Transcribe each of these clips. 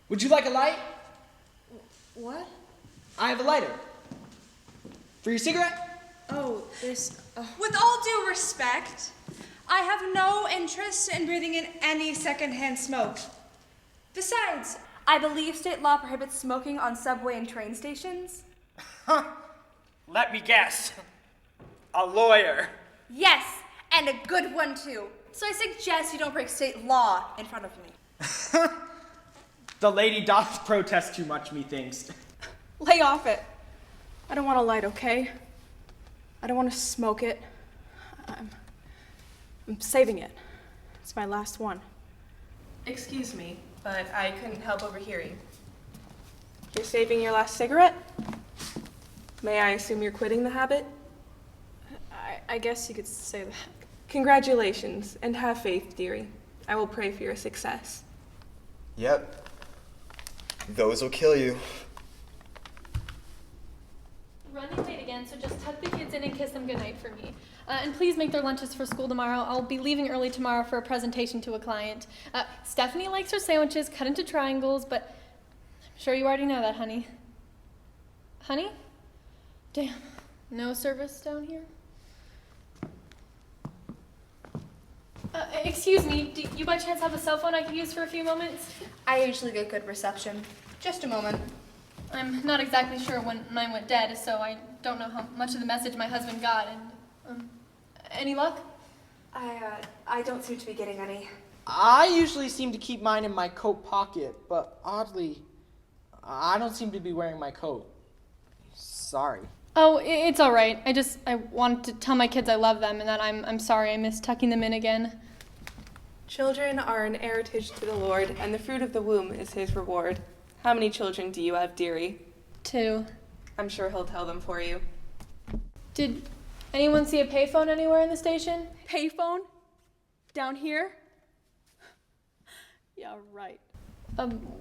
Would you like a light? What? I have a lighter. For your cigarette? Oh, this... With all due respect, I have no interest in breathing in any secondhand smoke. Besides, I believe state law prohibits smoking on subway and train stations. Let me guess. A lawyer. Yes, and a good one too. So I suggest you don't break state law in front of me. The lady doth protest too much, methinks. Lay off it. I don't want a light, okay? I don't want to smoke it. I'm saving it. It's my last one. Excuse me, but I couldn't help overhearing. You're saving your last cigarette? May I assume you're quitting the habit? I guess you could say that. Congratulations, and have faith, dearie. I will pray for your success. Yep. Those will kill you. Running late again, so just tuck the kids in and kiss them goodnight for me. And please make their lunches for school tomorrow. I'll be leaving early tomorrow for a presentation to a client. Stephanie likes her sandwiches cut into triangles, but I'm sure you already know that, honey. Honey? Damn, no service down here? Excuse me, do you by chance have a cell phone I could use for a few moments? I usually get good reception. Just a moment. I'm not exactly sure when mine went dead, so I don't know how much of the message my husband got, and, any luck? I don't seem to be getting any. I usually seem to keep mine in my coat pocket, but oddly, I don't seem to be wearing my coat. Sorry. Oh, it's all right. I wanted to tell my kids I love them and that I'm sorry I missed tucking them in again. Children are an heritage to the Lord, and the fruit of the womb is his reward. How many children do you have, dearie? 2. I'm sure he'll tell them for you. Did anyone see a payphone anywhere in the station? Payphone? Down here? Yeah, right.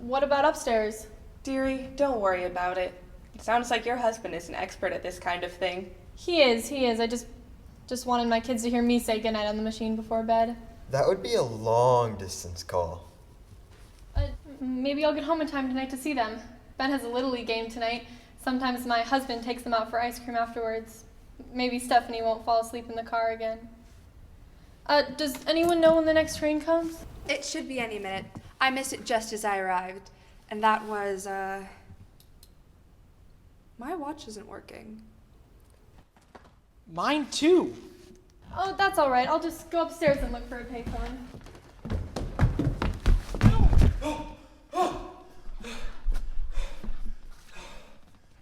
What about upstairs? Dearie, don't worry about it. It sounds like your husband is an expert at this kind of thing. He is. I just wanted my kids to hear me say goodnight on the machine before bed. That would be a long distance call. Maybe I'll get home in time tonight to see them. Ben has a Little League game tonight. Sometimes my husband takes them out for ice cream afterwards. Maybe Stephanie won't fall asleep in the car again. Does anyone know when the next train comes? It should be any minute. I missed it just as I arrived. And that was, my watch isn't working. Mine too. Oh, that's all right. I'll just go upstairs and look for a payphone.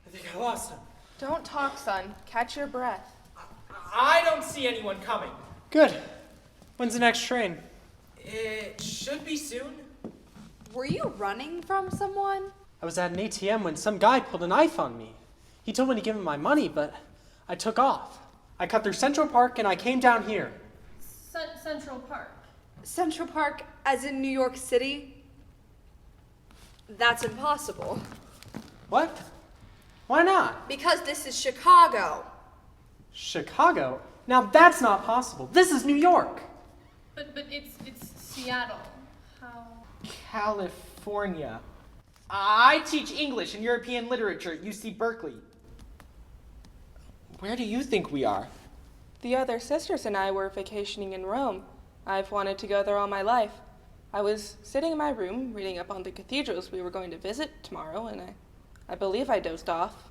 I think I lost him. Don't talk, son. Catch your breath. I don't see anyone coming. Good. When's the next train? It should be soon. Were you running from someone? I was at an ATM when some guy pulled a knife on me. He told me to give him my money, but I took off. I cut through Central Park and I came down here. Central Park. Central Park, as in New York City? That's impossible. What? Why not? Because this is Chicago. Chicago? Now that's not possible. This is New York. But it's Seattle. How? California. I teach English and European literature at UC Berkeley. Where do you think we are? The other sisters and I were vacationing in Rome. I've wanted to go there all my life. I was sitting in my room reading up on the cathedrals we were going to visit tomorrow, and I believe I dozed off.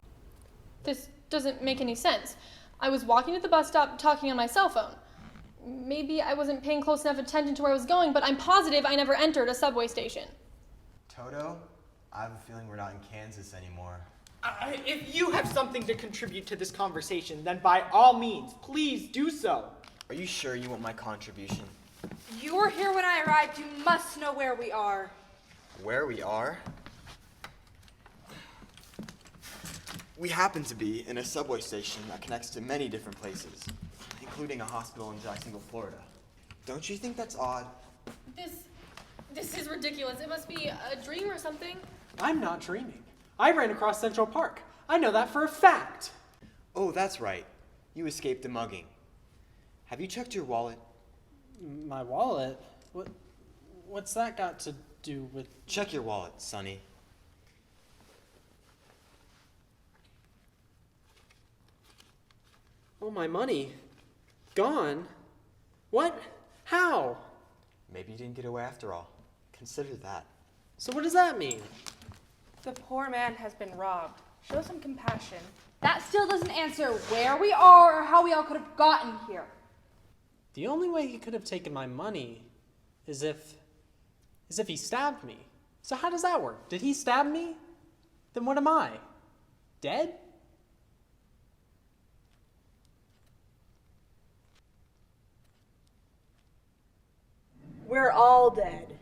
This doesn't make any sense. I was walking to the bus stop talking on my cell phone. Maybe I wasn't paying close enough attention to where I was going, but I'm positive I never entered a subway station. Toto, I have a feeling we're not in Kansas anymore. If you have something to contribute to this conversation, then by all means, please do so. Are you sure you want my contribution? You were here when I arrived. You must know where we are. Where we are? We happen to be in a subway station that connects to many different places, including a hospital in Jacksonville, Florida. Don't you think that's odd? This is ridiculous. It must be a dream or something. I'm not dreaming. I ran across Central Park. I know that for a fact. Oh, that's right. You escaped a mugging. Have you checked your wallet? My wallet? What's that got to do with... Check your wallet, Sonny. Oh, my money. Gone? What? How? Maybe you didn't get away after all. Consider that. So what does that mean? The poor man has been robbed. Show some compassion. That still doesn't answer where we are or how we all could have gotten here. The only way he could have taken my money is if he stabbed me. So how does that work? Did he stab me? Then what am I? Dead? We're all dead.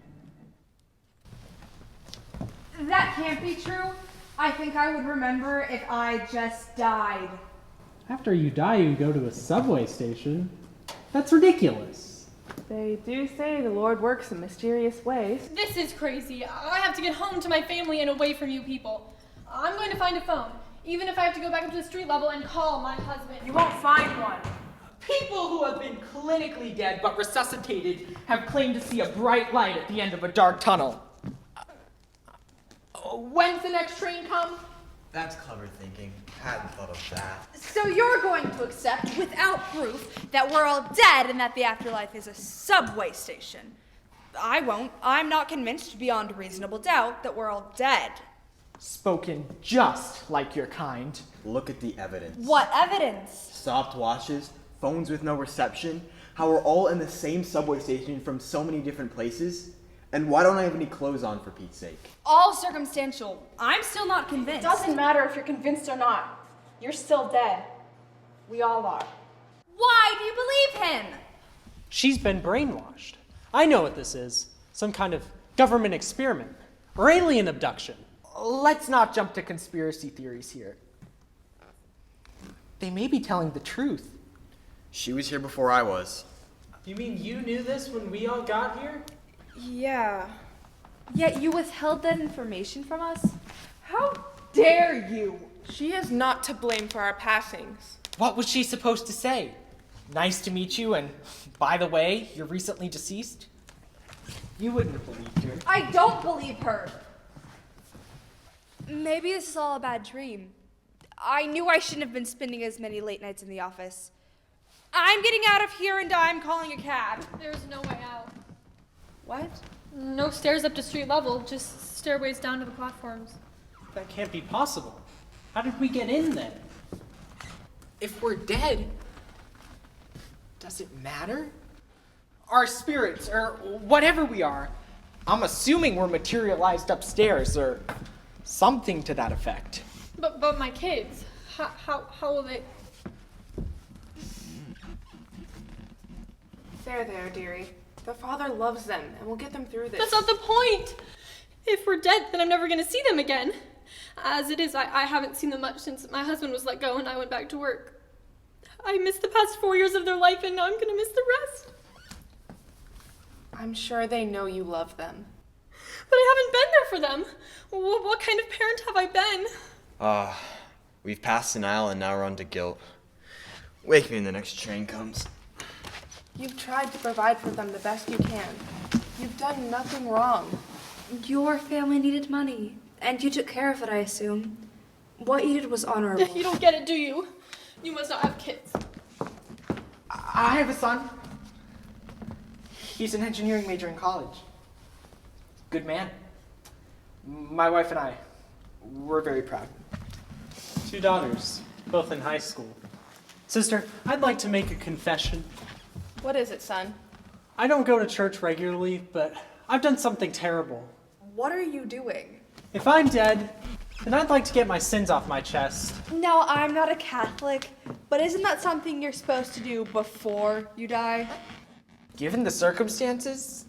That can't be true. I think I would remember if I just died. After you die, you go to a subway station. That's ridiculous. They do say the Lord works in mysterious ways. This is crazy. I have to get home to my family and away from you people. I'm going to find a phone, even if I have to go back up to the street level and call my husband. You won't find one. People who have been clinically dead but resuscitated have claimed to see a bright light at the end of a dark tunnel. When's the next train come? That's clever thinking. Hadn't thought of that. So you're going to accept, without proof, that we're all dead and that the afterlife is a subway station. I won't. I'm not convinced beyond reasonable doubt that we're all dead. Spoken just like your kind. Look at the evidence. What evidence? Stopped watches, phones with no reception, how we're all in the same subway station from so many different places. And why don't I have any clothes on, for Pete's sake? All circumstantial. I'm still not convinced. Doesn't matter if you're convinced or not. You're still dead. We all are. Why do you believe him? She's been brainwashed. I know what this is. Some kind of government experiment. Or alien abduction. Let's not jump to conspiracy theories here. They may be telling the truth. She was here before I was. You mean you knew this when we all got here? Yeah. Yet you withheld that information from us? How dare you? She is not to blame for our passings. What was she supposed to say? Nice to meet you, and by the way, you're recently deceased? You wouldn't have believed her. I don't believe her. Maybe this is all a bad dream. I knew I shouldn't have been spending as many late nights in the office. I'm getting out of here and I'm calling a cab. There's no way out. What? No stairs up to street level, just stairways down to the platforms. That can't be possible. How did we get in then? If we're dead, does it matter? Our spirits, or whatever we are, I'm assuming we're materialized upstairs, or something to that effect. But my kids, how will they? There, dearie. The Father loves them, and we'll get them through this. That's not the point. If we're dead, then I'm never going to see them again. As it is, I haven't seen them much since my husband was let go and I went back to work. I missed the past 4 years of their life, and now I'm going to miss the rest. I'm sure they know you love them. But I haven't been there for them. What kind of parent have I been? We've passed denial and now we're on to guilt. Wake me when the next train comes. You've tried to provide for them the best you can. You've done nothing wrong. Your family needed money, and you took care of it, I assume. What you did was honorable. You don't get it, do you? You must not have kids. I have a son. He's an engineering major in college. Good man. My wife and I, we're very proud. 2 daughters, both in high school. Sister, I'd like to make a confession. What is it, son? I don't go to church regularly, but I've done something terrible. What are you doing? If I'm dead, then I'd like to get my sins off my chest. No, I'm not a Catholic, but isn't that something you're supposed to do before you die? Given the circumstances,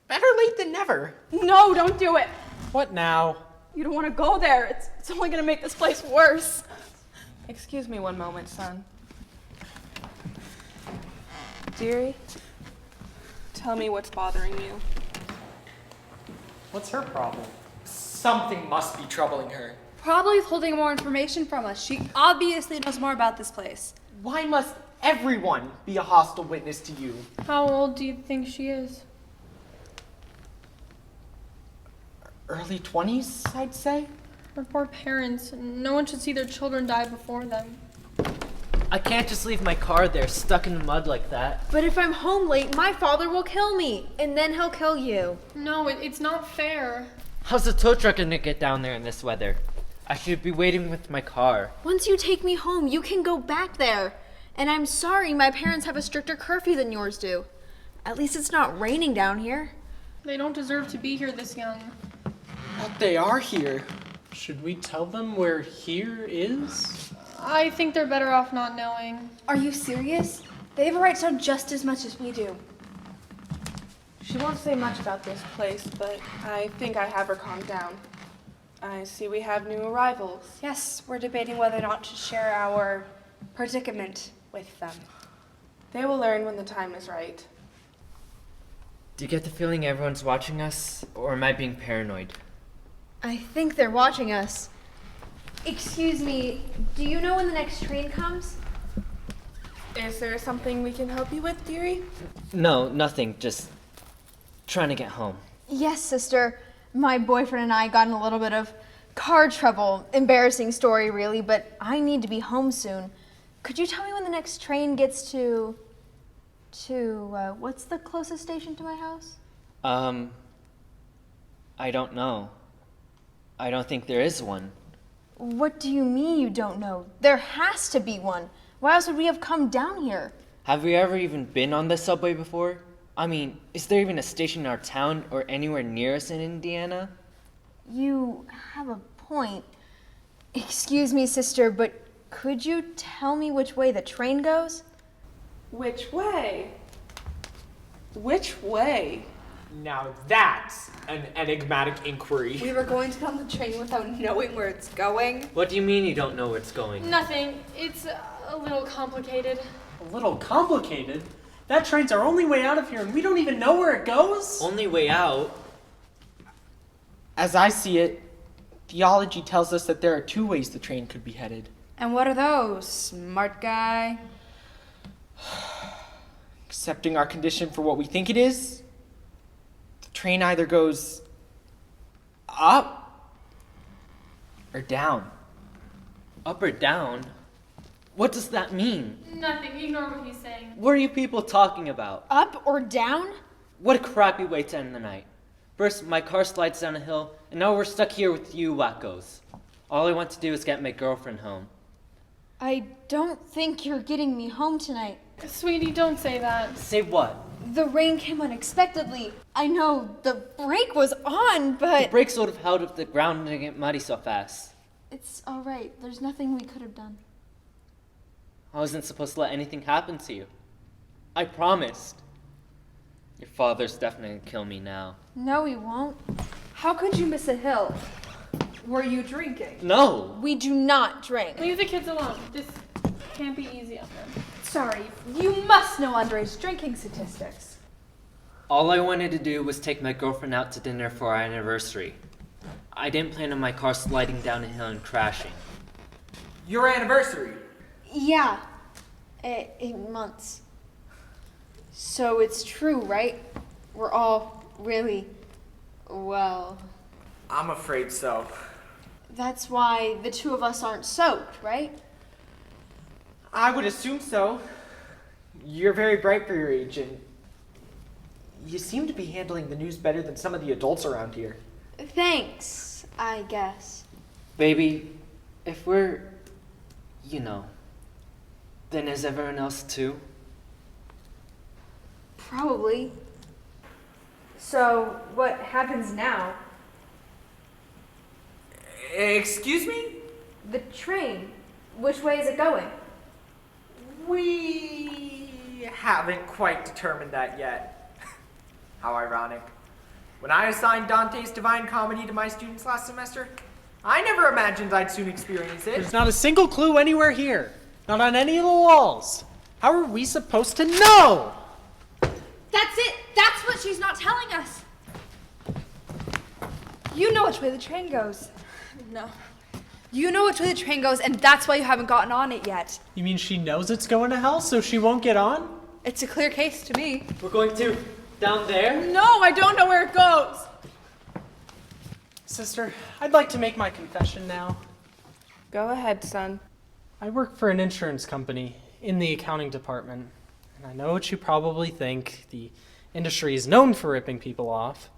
better late than never. No, don't do it. What now? You don't want to go there. It's only going to make this place worse. Excuse me one moment, son. Dearie, tell me what's bothering you. What's her problem? Something must be troubling her. Probably withholding more information from us. She obviously knows more about this place. Why must everyone be a hostile witness to you? How old do you think she is? early 20s, I'd say. Our poor parents. No one should see their children die before them. I can't just leave my car there, stuck in the mud like that. But if I'm home late, my father will kill me, and then he'll kill you. No, it's not fair. How's the tow truck gonna get down there in this weather? I should be waiting with my car. Once you take me home, you can go back there. And I'm sorry my parents have a stricter curfew than yours do. At least it's not raining down here. They don't deserve to be here this young. But they are here. Should we tell them where here is? I think they're better off not knowing. Are you serious? They have a right to know just as much as we do. She won't say much about this place, but I think I have her calmed down. I see we have new arrivals. Yes, we're debating whether or not to share our predicament with them. They will learn when the time is right. Do you get the feeling everyone's watching us, or am I being paranoid? I think they're watching us. Excuse me, do you know when the next train comes? Is there something we can help you with, dearie? No, nothing, just trying to get home. Yes, sister. My boyfriend and I got in a little bit of car trouble. Embarrassing story, really, but I need to be home soon. Could you tell me when the next train gets to what's the closest station to my house? I don't know. I don't think there is one. What do you mean you don't know? There has to be one. Why else would we have come down here? Have we ever even been on the subway before? I mean, is there even a station in our town or anywhere near us in Indiana? You have a point. Excuse me, sister, but could you tell me which way the train goes? Which way? Which way? Now that's an enigmatic inquiry. We were going to get on the train without knowing where it's going. What do you mean you don't know where it's going? Nothing. It's a little complicated. A little complicated? That train's our only way out of here and we don't even know where it goes? Only way out? As I see it, theology tells us that there are two ways the train could be headed. And what are those, smart guy? Accepting our condition for what we think it is, the train either goes up or down. Up or down? What does that mean? Nothing. Ignore what he's saying. What are you people talking about? Up or down? What a crappy way to end the night. First, my car slides down a hill, and now we're stuck here with you wackos. All I want to do is get my girlfriend home. I don't think you're getting me home tonight. Sweetie, don't say that. Say what? The rain came unexpectedly. I know the brake was on, The but brakes would have held if the ground didn't get muddy so fast. it's all right. There's nothing we could have done. I wasn't supposed to let anything happen to you. I promised. Your father's definitely gonna kill me now. No, he won't. How could you miss a hill? Were you drinking? No! We do not drink. Leave the kids alone. This can't be easy on them. Sorry, you must know underage drinking statistics. All I wanted to do was take my girlfriend out to dinner for our anniversary. I didn't plan on my car sliding down a hill and crashing. Your anniversary. Yeah, 8 months. So it's true, right? We're all really, well, I'm afraid so. that's why the two of us aren't soaked, right? I would assume so. You're very bright for your age, and you seem to be handling the news better than some of the adults around here. Thanks, I guess. Baby, if we're, then is everyone else too? Probably. So, what happens now? Excuse me? The train. Which way is it going? We haven't quite determined that yet. How ironic. When I assigned Dante's Divine Comedy to my students last semester, I never imagined I'd soon experience it. There's not a single clue anywhere here. Not on any of the walls. How are we supposed to know? That's it! That's what she's not telling us! You know which way the train goes. No. You know which way the train goes, and that's why you haven't gotten on it yet. You mean she knows it's going to hell, so she won't get on? It's a clear case to me. We're going to down there? No, I don't know where it goes. Sister, I'd like to make my confession now. Go ahead, son. I work for an insurance company in the accounting department, and I know what you probably think. The industry is known for ripping people off.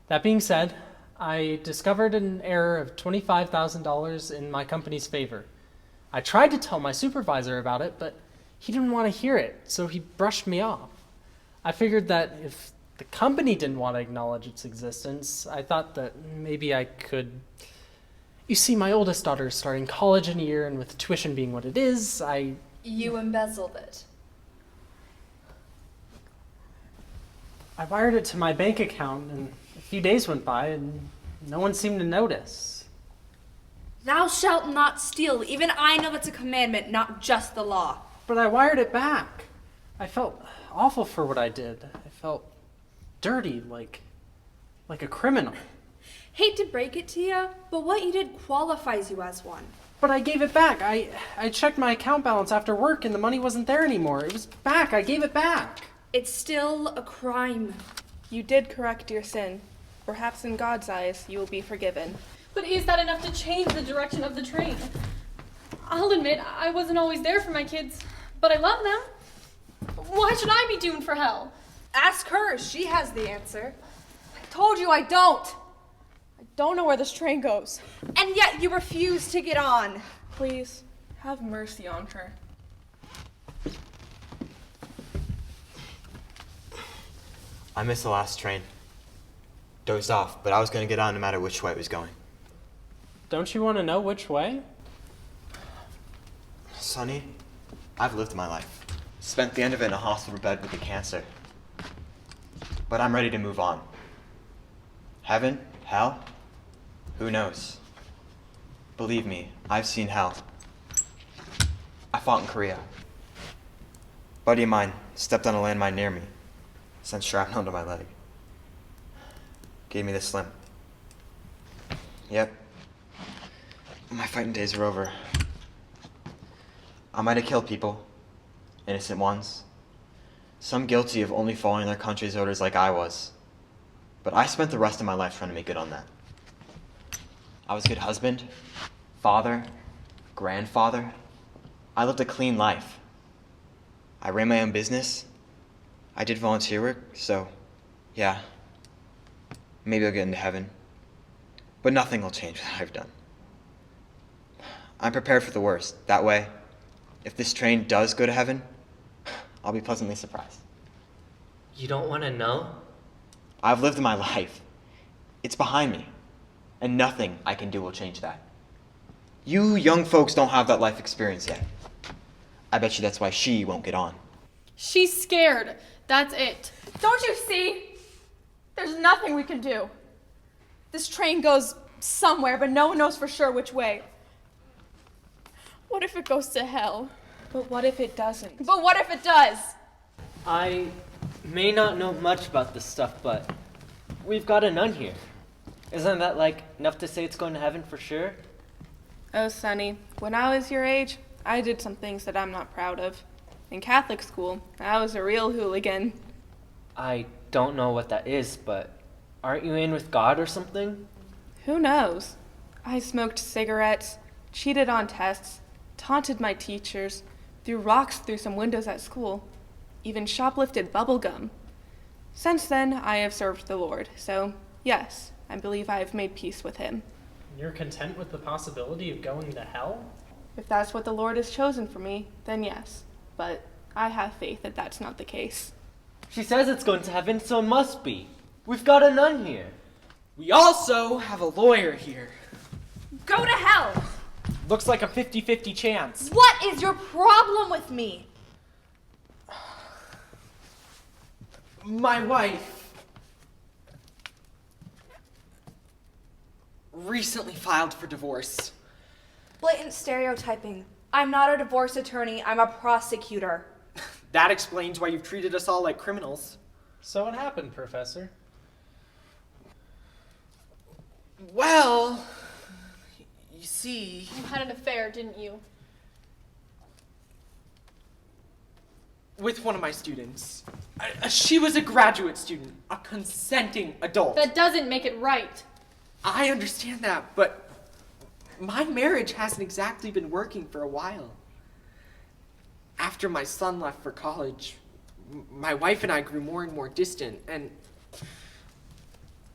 That being said, I discovered an error of $25,000 in my company's favor. I tried to tell my supervisor about it, but he didn't want to hear it, so he brushed me off. I figured that if the company didn't want to acknowledge its existence, I thought that maybe I could. You see, my oldest daughter is starting college in a year, and with tuition being what it is, You embezzled it. I wired it to my bank account, and a few days went by, and no one seemed to notice. Thou shalt not steal. Even I know that's a commandment, not just the law. But I wired it back. I felt awful for what I did. I felt dirty, like a criminal. Hate to break it to you, but what you did qualifies you as one. But I gave it back. I checked my account balance after work, and the money wasn't there anymore. It was back. I gave it back. It's still a crime. You did correct your sin. Perhaps in God's eyes, you will be forgiven. But is that enough to change the direction of the train? I'll admit, I wasn't always there for my kids, but I love them. Why should I be doomed for hell? Ask her. She has the answer. I told you I don't. I don't know where this train goes. And yet you refuse to get on. Please, have mercy on her. I missed the last train. Dozed off, but I was going to get on no matter which way it was going. Don't you want to know which way? Sonny, I've lived my life. Spent the end of it in a hospital bed with a cancer. But I'm ready to move on. Heaven? Hell? Who knows? Believe me, I've seen hell. I fought in Korea. Buddy of mine stepped on a landmine near me, sent shrapnel to my leg. Gave me this limp. Yep. My fighting days are over. I might have killed people, innocent ones, some guilty of only following their country's orders like I was. But I spent the rest of my life trying to make good on that. I was a good husband, father, grandfather. I lived a clean life. I ran my own business. I did volunteer work, so yeah, maybe I'll get into heaven. But nothing will change what I've done. I'm prepared for the worst. That way, if this train does go to heaven, I'll be pleasantly surprised. You don't want to know? I've lived my life. It's behind me. And nothing I can do will change that. You young folks don't have that life experience yet. I bet you that's why she won't get on. She's scared. That's it. Don't you see? There's nothing we can do. This train goes somewhere, but no one knows for sure which way. What if it goes to hell? But what if it doesn't? But what if it does? I may not know much about this stuff, but we've got a nun here. Isn't that like enough to say it's going to heaven for sure? Oh, Sonny, when I was your age, I did some things that I'm not proud of. In Catholic school, I was a real hooligan. I don't know what that is, but aren't you in with God or something? Who knows? I smoked cigarettes, cheated on tests, taunted my teachers, threw rocks through some windows at school, even shoplifted bubble gum. Since then, I have served the Lord, so yes, I believe I have made peace with him. You're content with the possibility of going to hell? If that's what the Lord has chosen for me, then yes. But I have faith that that's not the case. She says it's going to heaven, so it must be. We've got a nun here. We also have a lawyer here. Go to hell. Looks like a 50-50 chance. What is your problem with me? My wife recently filed for divorce. Blatant stereotyping. I'm not a divorce attorney, I'm a prosecutor. That explains why you've treated us all like criminals. So what happened, Professor? Well, you see... You had an affair, didn't you? With one of my students. She was a graduate student, a consenting adult. That doesn't make it right. I understand that, but my marriage hasn't exactly been working for a while. After my son left for college, my wife and I grew more and more distant, and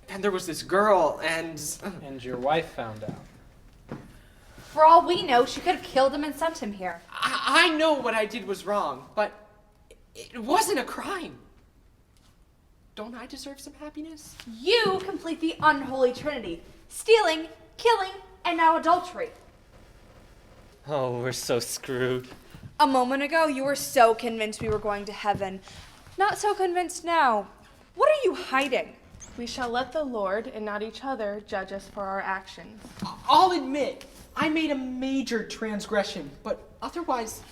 then there was this girl, and... And your wife found out. For all we know, she could have killed him and sent him here. I know what I did was wrong, but it wasn't a crime. Don't I deserve some happiness? You complete the unholy trinity. Stealing, killing, and now adultery. Oh, we're so screwed. A moment ago, you were so convinced we were going to heaven. Not so convinced now. What are you hiding? We shall let the Lord and not each other judge us for our actions. I'll admit, I made a major transgression, but otherwise,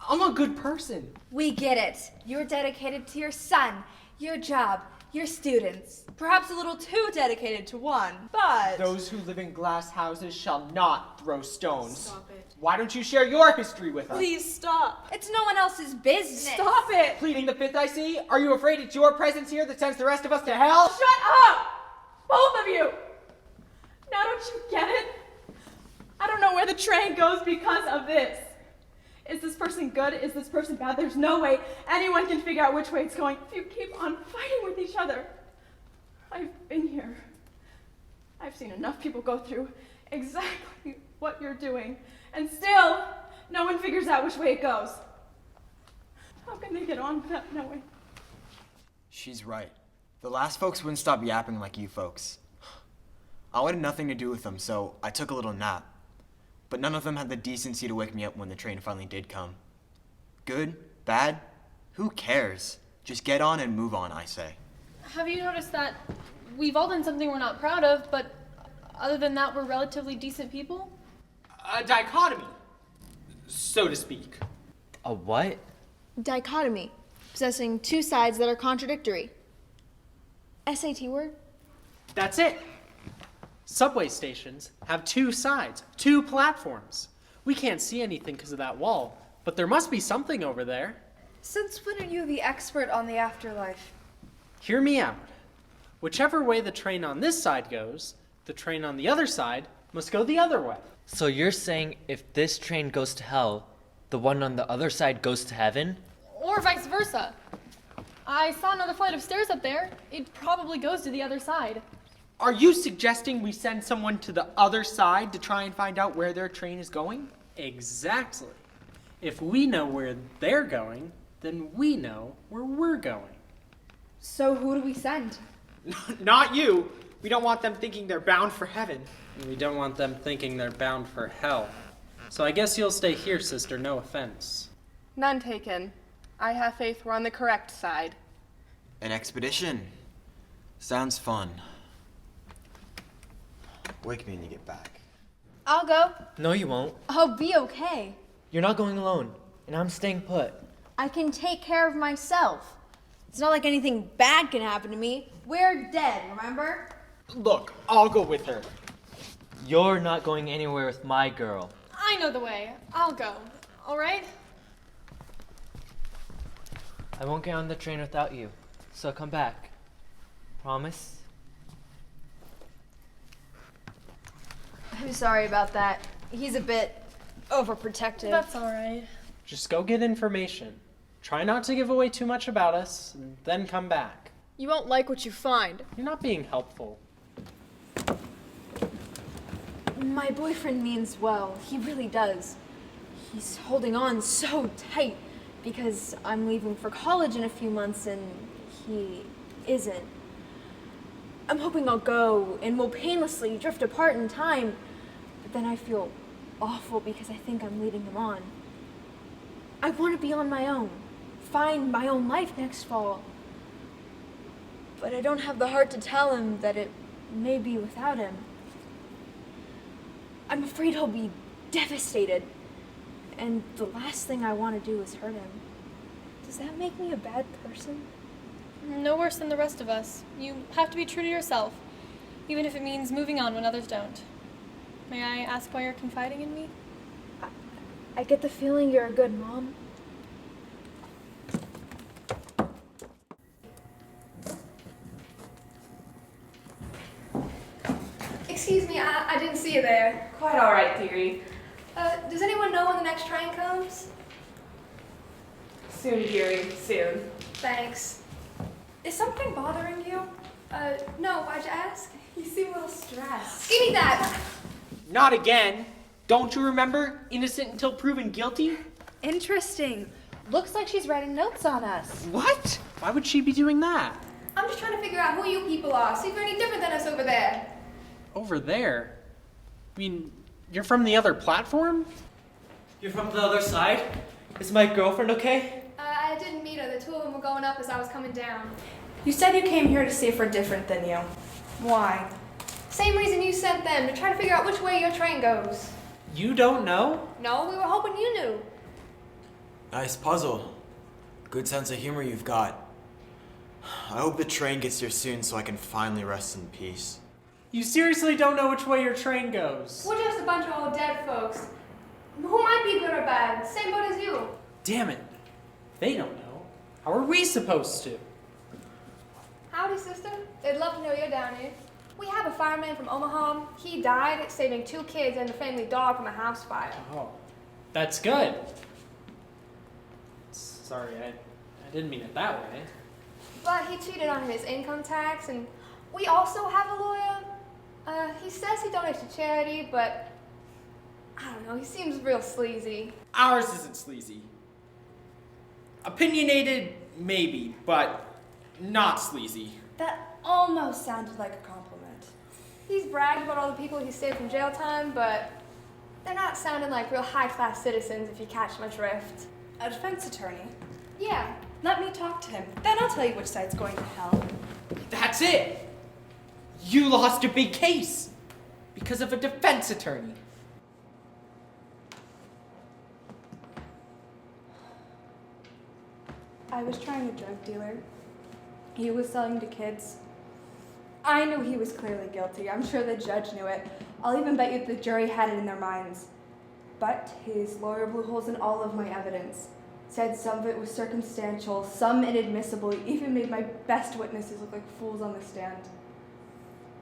I'm a good person. We get it. You're dedicated to your son, your job, your students. Perhaps a little too dedicated to one, but... Those who live in glass houses shall not throw stones. Stop it. Why don't you share your history with us? Please stop. It's no one else's business. Stop it. Pleading the fifth, I see. Are you afraid it's your presence here that sends the rest of us to hell? Shut up! Both of you! Now don't you get it? I don't know where the train goes because of this. Is this person good? Is this person bad? There's no way anyone can figure out which way it's going if you keep on fighting with each other. I've been here. I've seen enough people go through exactly what you're doing, and still no one figures out which way it goes. How can they get on without knowing? She's right. The last folks wouldn't stop yapping like you folks. I wanted nothing to do with them, so I took a little nap. But none of them had the decency to wake me up when the train finally did come. Good? Bad? Who cares? Just get on and move on, I say. Have you noticed that we've all done something we're not proud of, but other than that, we're relatively decent people? A dichotomy, so to speak. A what? Dichotomy, possessing two sides that are contradictory. SAT word? That's it. Subway stations have two sides, two platforms. We can't see anything because of that wall, but there must be something over there. Since when are you the expert on the afterlife? Hear me out. Whichever way the train on this side goes, the train on the other side must go the other way. So you're saying if this train goes to hell, the one on the other side goes to heaven? Or vice versa. I saw another flight of stairs up there. It probably goes to the other side. Are you suggesting we send someone to the other side to try and find out where their train is going? Exactly. If we know where they're going, then we know where we're going. So who do we send? Not you. We don't want them thinking they're bound for heaven. And we don't want them thinking they're bound for hell. So I guess you'll stay here, sister, no offense. None taken. I have faith we're on the correct side. An expedition. Sounds fun. Wake me when you get back. I'll go. No, you won't. I'll be okay. You're not going alone, and I'm staying put. I can take care of myself. It's not like anything bad can happen to me. We're dead, remember? Look, I'll go with her. You're not going anywhere with my girl. I know the way. I'll go. All right? I won't get on the train without you, so come back. Promise? I'm sorry about that. He's a bit overprotective. That's all right. Just go get information. Try not to give away too much about us, and then come back. You won't like what you find. You're not being helpful. My boyfriend means well. He really does. He's holding on so tight because I'm leaving for college in a few months and he isn't. I'm hoping I'll go and we'll painlessly drift apart in time, but then I feel awful because I think I'm leading him on. I want to be on my own, find my own life next fall, but I don't have the heart to tell him that it may be without him. I'm afraid he'll be devastated, and the last thing I want to do is hurt him. Does that make me a bad person? No worse than the rest of us. You have to be true to yourself, even if it means moving on when others don't. May I ask why you're confiding in me? I get the feeling you're a good mom. Excuse me, I didn't see you there. Quite all right, dearie. Does anyone know when the next train comes? Soon, dearie, soon. Thanks. Is something bothering you? No, why'd you ask? You seem a little stressed. Give me that! Not again. Don't you remember? Innocent until proven guilty? Interesting. Looks like she's writing notes on us. What? Why would she be doing that? I'm just trying to figure out who you people are, see if you're any different than us over there. Over there? I mean, you're from the other platform? You're from the other side? Is my girlfriend okay? I didn't meet her. The two of them were going up as I was coming down. You said you came here to see if we're different than you. Why? Same reason you sent them, to try to figure out which way your train goes. You don't know? No, we were hoping you knew. Nice puzzle. Good sense of humor you've got. I hope the train gets here soon so I can finally rest in peace. You seriously don't know which way your train goes? We're just a bunch of old dead folks. Who might be good or bad, same boat as you. Damn it. They don't know. How are we supposed to? Howdy, sister. They'd love to know you're down here. We have a fireman from Omaha. He died saving 2 kids and the family dog from a house fire. Oh, that's good. Sorry, I didn't mean it that way. But he cheated on his income tax, and we also have a lawyer. He says he donates to charity, but I don't know, he seems real sleazy. Ours isn't sleazy. Opinionated, maybe, but not sleazy. That almost sounded like a compliment. He's bragged about all the people he saved from jail time, but they're not sounding like real high-class citizens, if you catch my drift. A defense attorney? Yeah. Let me talk to him. Then I'll tell you which side's going to hell. That's it. You lost a big case because of a defense attorney. I was trying a drug dealer. He was selling to kids. I knew he was clearly guilty. I'm sure the judge knew it. I'll even bet you the jury had it in their minds. But his lawyer blew holes in all of my evidence. Said some of it was circumstantial, some inadmissible, even made my best witnesses look like fools on the stand.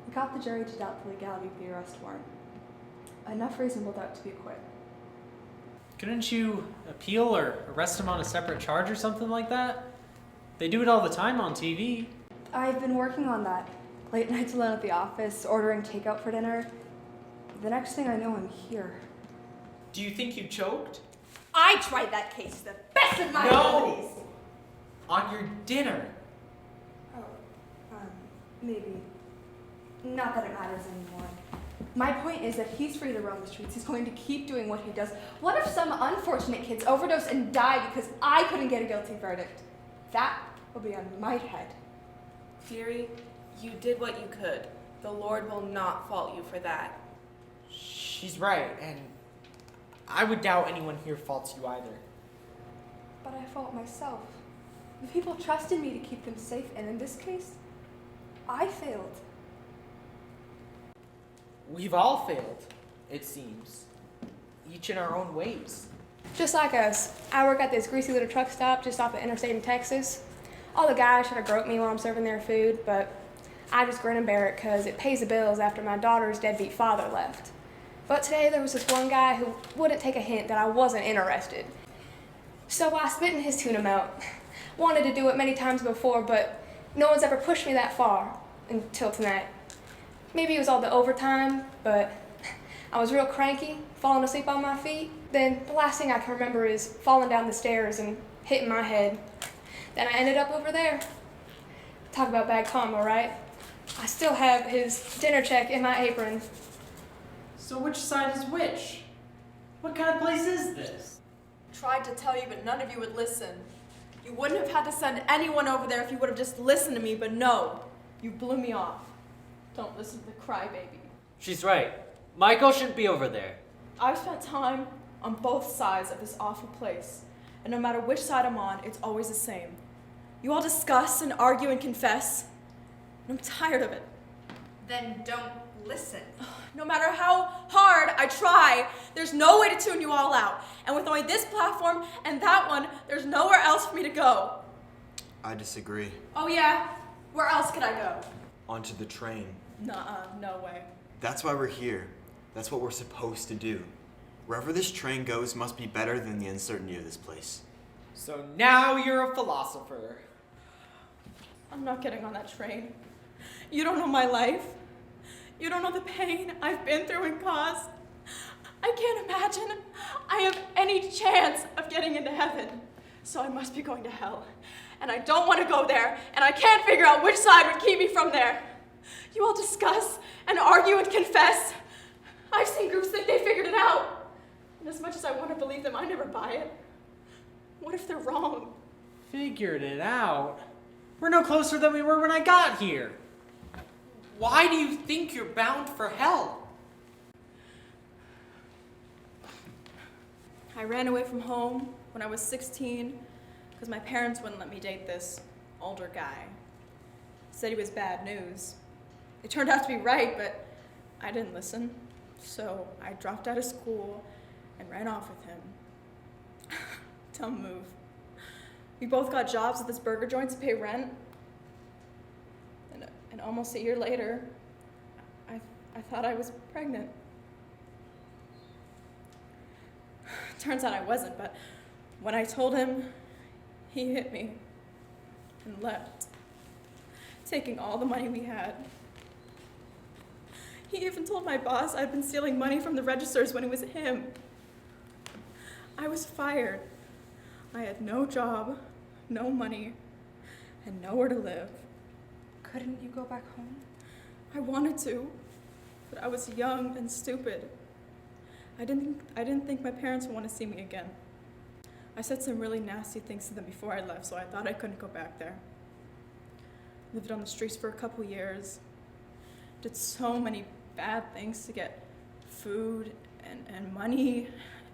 He got the jury to doubt the legality of the arrest warrant. Enough reasonable doubt to be acquitted. Couldn't you appeal or arrest him on a separate charge or something like that? They do it all the time on TV. I've been working on that. Late nights alone at the office, ordering takeout for dinner. The next thing I know, I'm here. Do you think you choked? I tried that case to the best of my No! abilities. On your dinner. Oh, maybe. Not that it matters anymore. My point is that he's free to roam the streets. He's going to keep doing what he does. What if some unfortunate kids overdose and die because I couldn't get a guilty verdict? That will be on my head. Dearie, you did what you could. The Lord will not fault you for that. She's right, and I would doubt anyone here faults you either. But I fault myself. The people trusted me to keep them safe, and in this case, I failed. We've all failed, it seems. Each in our own ways. Just like us. I work at this greasy little truck stop just off the interstate in Texas. All the guys try to grope me while I'm serving their food, but I just grin and bear it because it pays the bills after my daughter's deadbeat father left. But today there was this one guy who wouldn't take a hint that I wasn't interested. So I spit in his tuna melt. Wanted to do it many times before, but no one's ever pushed me that far until tonight. Maybe it was all the overtime, but I was real cranky, falling asleep on my feet. Then the last thing I can remember is falling down the stairs and hitting my head. Then I ended up over there. Talk about bad karma, right? I still have his dinner check in my apron. So which side is which? What kind of place is this? Tried to tell you, but none of you would listen. You wouldn't have had to send anyone over there if you would have just listened to me, but no. You blew me off. Don't listen to the crybaby. She's right. Michael shouldn't be over there. I've spent time on both sides of this awful place, and no matter which side I'm on, it's always the same. You all discuss and argue and confess, and I'm tired of it. Then don't listen. No matter how hard I try, there's no way to tune you all out. And with only this platform and that one, there's nowhere else for me to go. I disagree. Oh yeah? Where else could I go? Onto the train. Nuh-uh, no way. That's why we're here. That's what we're supposed to do. Wherever this train goes must be better than the uncertainty of this place. So now you're a philosopher. I'm not getting on that train. You don't know my life. You don't know the pain I've been through and caused. I can't imagine I have any chance of getting into heaven. So I must be going to hell. And I don't want to go there, and I can't figure out which side would keep me from there. You all discuss and argue and confess. I've seen groups think they figured it out. And as much as I want to believe them, I never buy it. What if they're wrong? Figured it out? We're no closer than we were when I got here. Why do you think you're bound for hell? I ran away from home when I was 16 because my parents wouldn't let me date this older guy. Said he was bad news. It turned out to be right, but I didn't listen. So I dropped out of school and ran off with him. Dumb move. We both got jobs at this burger joint to pay rent. And almost a year later, I thought I was pregnant. Turns out I wasn't, but when I told him, he hit me and left, taking all the money we had. He even told my boss I'd been stealing money from the registers when it was him. I was fired. I had no job, no money, and nowhere to live. Couldn't you go back home? I wanted to, but I was young and stupid. I didn't think my parents would want to see me again. I said some really nasty things to them before I left, so I thought I couldn't go back there. Lived on the streets for a couple years. Did so many bad things to get food and money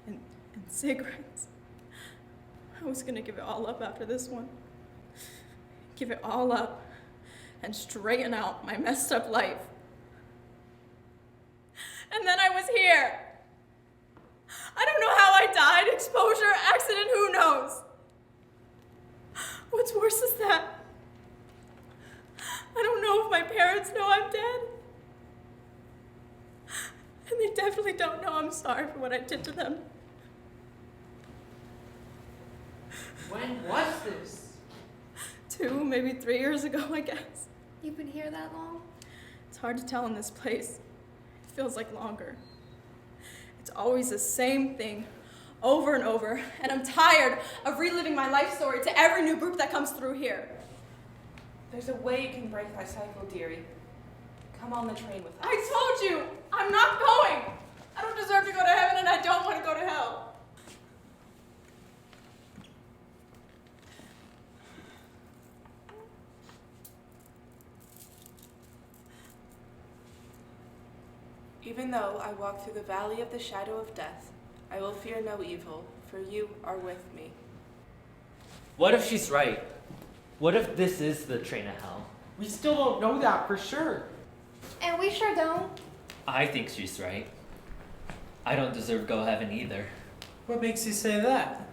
and cigarettes. I was gonna give it all up after this one. Give it all up and straighten out my messed up life. And then I was here. I don't know how I died, exposure, accident, who knows? What's worse is that I don't know if my parents know I'm dead. And they definitely don't know I'm sorry for what I did to them. When was this? 2, maybe 3 years ago, I guess. You've been here that long? It's hard to tell in this place. It feels like longer. It's always the same thing, over and over, and I'm tired of reliving my life story to every new group that comes through here. There's a way you can break my cycle, dearie. Come on the train with us. I told you, I'm not going. I don't deserve to go to heaven, and I don't want to go to hell. Even though I walk through the valley of the shadow of death, I will fear no evil, for you are with me. What if she's right? What if this is the train of hell? We still don't know that for sure. And we sure don't. I think she's right. I don't deserve to go to heaven either. What makes you say that?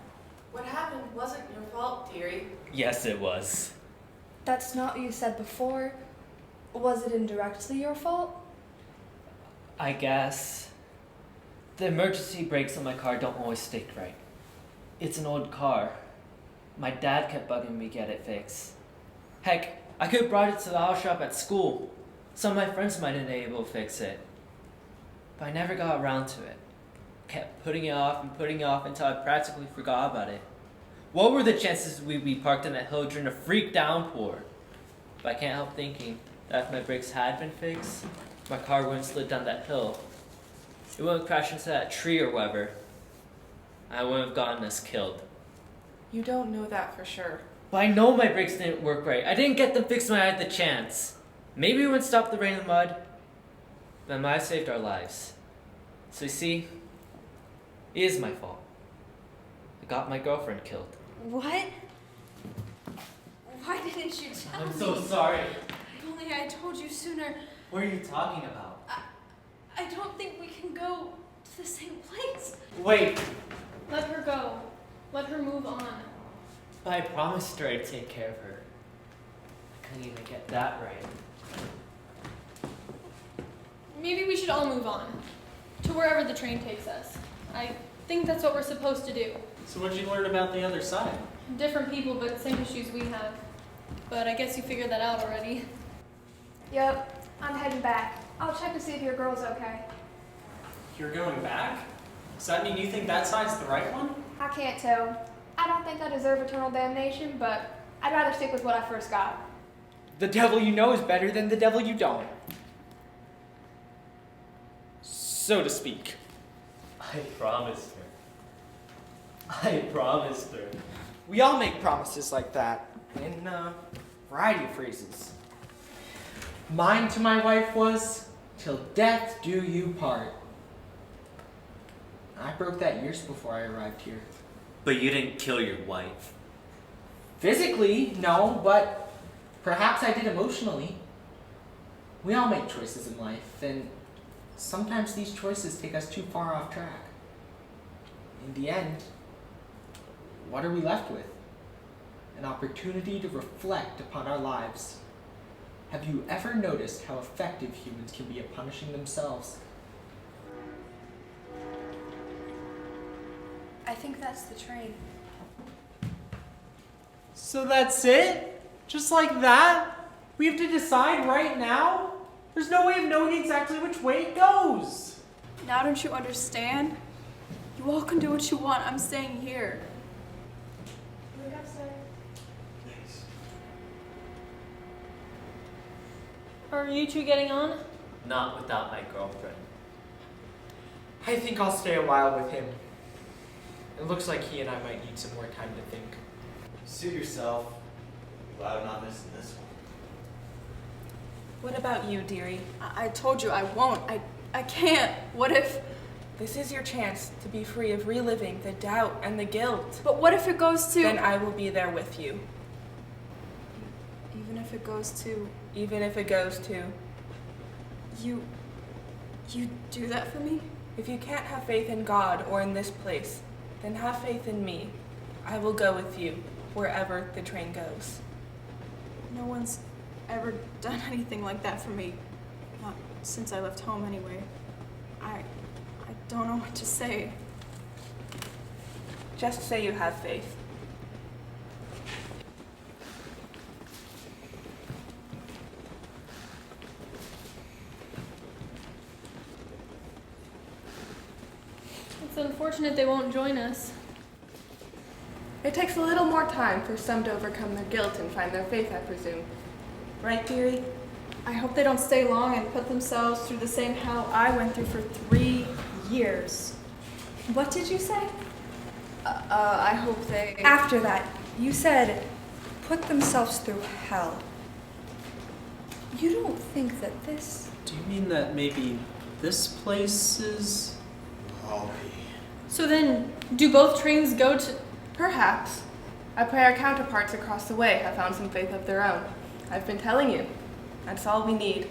What happened wasn't your fault, dearie. Yes, it was. That's not what you said before. Was it indirectly your fault? I guess. The emergency brakes on my car don't always stick right. It's an old car. My dad kept bugging me to get it fixed. Heck, I could have brought it to the auto shop at school. Some of my friends might have been able to fix it. But I never got around to it. Kept putting it off and putting it off until I practically forgot about it. What were the chances we'd be parked on that hill during a freak downpour? But I can't help thinking that if my brakes had been fixed, my car wouldn't slid down that hill. It wouldn't crash into that tree or whatever. I wouldn't have gotten us killed. You don't know that for sure. But I know my brakes didn't work right. I didn't get them fixed when I had the chance. Maybe we wouldn't stop the rain and mud, but it might have saved our lives. So you see, it is my fault. I got my girlfriend killed. What? Why didn't you tell me? I'm so sorry. If only I had told you sooner. What are you talking about? I don't think we can go to the same place. Wait, Let her go. Let her move on. but I promised her I'd take care of her. I couldn't even get that right. maybe we should all move on to wherever the train takes us. I think that's what we're supposed to do. So what'd you learn about the other side? Different people, but same issues we have. But I guess you figured that out already. Yep, I'm heading back. I'll check to see if your girl's okay. You're going back? Does that mean you think that side's the right one? I can't tell. I don't think I deserve eternal damnation, but I'd rather stick with what I first got. The devil you know is better than the devil you don't. So to speak. I promised her. I promised her. We all make promises like that in a variety of phrases. Mine to my wife was, "Till death do you part." I broke that years before I arrived here. But you didn't kill your wife. Physically, no, but perhaps I did emotionally. We all make choices in life, and sometimes these choices take us too far off track. In the end, what are we left with? An opportunity to reflect upon our lives. Have you ever noticed how effective humans can be at punishing themselves? I think that's the train. So that's it? Just like that? We have to decide right now? There's no way of knowing exactly which way it goes. Now don't you understand? You all can do what you want. I'm staying here. Are you two getting on? Not without my girlfriend. I think I'll stay a while with him. It looks like he and I might need some more time to think. Suit yourself. Glad I'm not missing this one. What about you, dearie? I told you I won't. I can't. What if... This is your chance to be free of reliving the doubt and the guilt. But what if it goes to... Then I will be there with you. Even if it goes to... Even if it goes to... You do that for me? If you can't have faith in God or in this place, then have faith in me. I will go with you wherever the train goes. No one's ever done anything like that for me. Not since I left home anyway. I don't know what to say. Just say you have faith. It's unfortunate they won't join us. It takes a little more time for some to overcome their guilt and find their faith, I presume. Right, dearie? I hope they don't stay long and put themselves through the same hell I went through for 3 years. What did you say? I hope they... After that, you said, put themselves through hell. You don't think that this... Do you mean that maybe this place is... So then, do both trains go to... Perhaps. I pray our counterparts across the way have found some faith of their own. I've been telling you. That's all we need.